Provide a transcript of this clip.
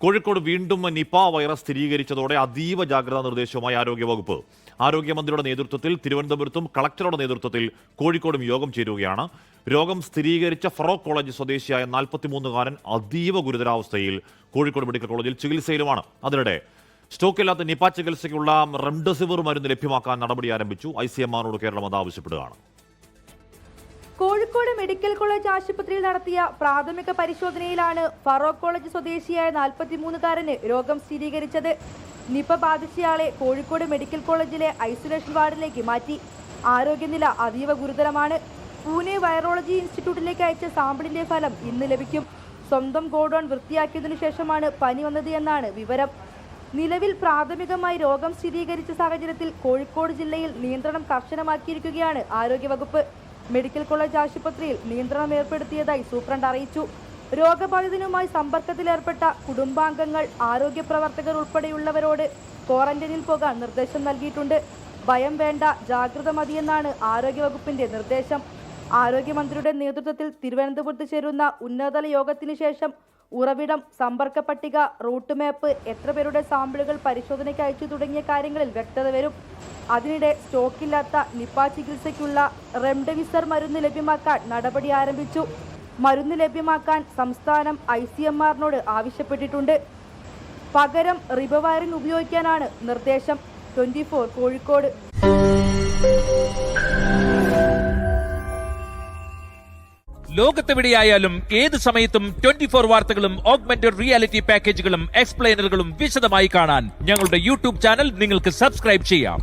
കോഴിക്കോട് വീണ്ടും Nipah virus സ്ഥിരീകരിച്ചതോടെ അതീവ ജാഗ്രതാ നിർദ്ദേശവുമായി ആരോഗ്യവകുപ്പ്. ആരോഗ്യമന്ത്രിയുടെ നേതൃത്വത്തിൽ തിരുവനന്തപുരത്തും കളക്ടറുടെ നേതൃത്വത്തിൽ കോഴിക്കോടും യോഗം ചേരുകയാണ്. രോഗം സ്ഥിരീകരിച്ച ഫറോക്ക് കോളേജ് സ്വദേശിയായ 43-കാരൻ അതീവ ഗുരുതരാവസ്ഥയിൽ കോഴിക്കോട് മെഡിക്കൽ കോളേജിൽ ചികിത്സയിലുമാണ്. അതിനിടെ സ്റ്റോക്കില്ലാത്ത നിപ ചികിത്സയ്ക്കുള്ള റെംഡെസിവിർ മരുന്ന് ലഭ്യമാക്കാൻ നടപടി ആരംഭിച്ചു. ICMR-നോട് കേരളം അത് ആവശ്യപ്പെടുകയാണ്. കോഴിക്കോട് മെഡിക്കൽ കോളേജ് ആശുപത്രിയിൽ നടത്തിയ പ്രാഥമിക പരിശോധനയിലാണ് ഫറോക്ക് കോളേജ് സ്വദേശിയായ 43-കാരന് രോഗം സ്ഥിരീകരിച്ചത്. നിപ ബാധിച്ചയാളെ കോഴിക്കോട് മെഡിക്കൽ കോളേജിലെ ഐസൊലേഷൻ വാർഡിലേക്ക് മാറ്റി. ആരോഗ്യനില അതീവ ഗുരുതരമാണ്. പൂനെ വൈറോളജി ഇൻസ്റ്റിറ്റ്യൂട്ടിലേക്ക് അയച്ച സാമ്പിളിന്റെ ഫലം ഇന്ന് ലഭിക്കും. സ്വന്തം ഗോഡൌൺ വൃത്തിയാക്കിയതിനു ശേഷമാണ് പനി വന്നത് എന്നാണ് വിവരം. നിലവിൽ പ്രാഥമികമായി രോഗം സ്ഥിരീകരിച്ച സാഹചര്യത്തിൽ കോഴിക്കോട് ജില്ലയിൽ നിയന്ത്രണം കർശനമാക്കിയിരിക്കുകയാണ് ആരോഗ്യവകുപ്പ്. മെഡിക്കൽ കോളേജ് ആശുപത്രിയിൽ നിയന്ത്രണം ഏർപ്പെടുത്തിയതായി സൂപ്രണ്ട് അറിയിച്ചു. രോഗബാധിതനുമായി സമ്പർക്കത്തിലേർപ്പെട്ട കുടുംബാംഗങ്ങൾ, ആരോഗ്യ പ്രവർത്തകർ ഉൾപ്പെടെയുള്ളവരോട് ക്വാറന്റൈനിൽ പോകാൻ നിർദ്ദേശം നൽകിയിട്ടുണ്ട്. ഭയം വേണ്ട, ജാഗ്രത മതിയെന്നാണ് ആരോഗ്യവകുപ്പിന്റെ നിർദ്ദേശം. ആരോഗ്യമന്ത്രിയുടെ നേതൃത്വത്തിൽ തിരുവനന്തപുരത്ത് ചേരുന്ന ഉന്നതതല യോഗത്തിന് ശേഷം ഉറവിടം, സമ്പർക്ക പട്ടിക, റൂട്ട് മാപ്പ്, എത്ര പേരുടെ സാമ്പിളുകൾ പരിശോധനയ്ക്ക് അയച്ചു തുടങ്ങിയ കാര്യങ്ങളിൽ വ്യക്തത വരും. അതിനിടെ സ്റ്റോക്കില്ലാത്ത നിപ ചികിത്സയ്ക്കുള്ള റെംഡെസിവിർ മരുന്ന് ലഭ്യമാക്കാൻ നടപടി ആരംഭിച്ചു. മരുന്ന് ലഭ്യമാക്കാൻ സംസ്ഥാനം ICMR-നോട് ആവശ്യപ്പെട്ടിട്ടുണ്ട്. പകരം റിബവൈറിൻ ഉപയോഗിക്കാനാണ് നിർദ്ദേശം. 24 കോഴിക്കോട്. ലോകത്തെവിടെയായാലും ഏത് സമയത്തും 24 വാർത്തകളും ഓഗ്മെന്റഡ് റിയാലിറ്റി പാക്കേജുകളും എക്സ്പ്ലെയിനറുകളും വിശദമായി കാണാൻ ഞങ്ങളുടെ YouTube ചാനൽ നിങ്ങൾക്ക് സബ്സ്ക്രൈബ് ചെയ്യാം.